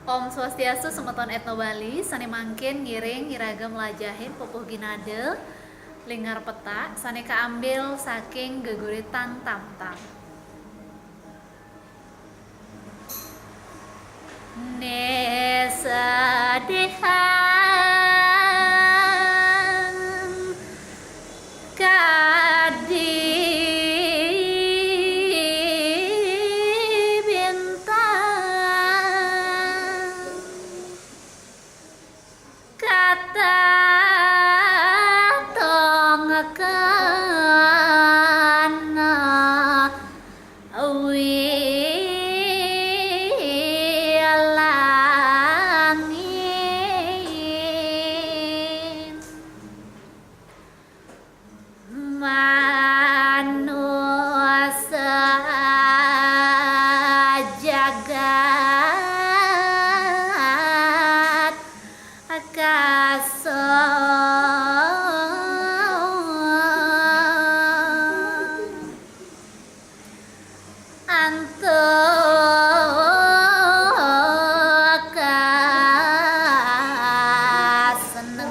Om Swastiastu semeton etno Bali, sane mangkin ngiring ngiragam lajahin pupuh ginade lingar petak sane kaambil saking geguritan tam-tam. Nesadihan kadi bintang kata tongkana langit manusia jagat akasa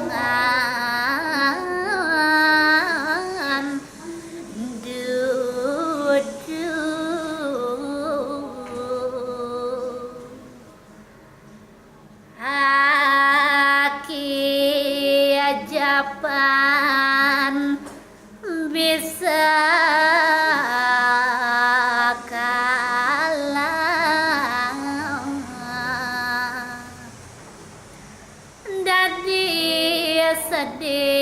kasenengan duduk haki Japan bisa kalah dadi sedih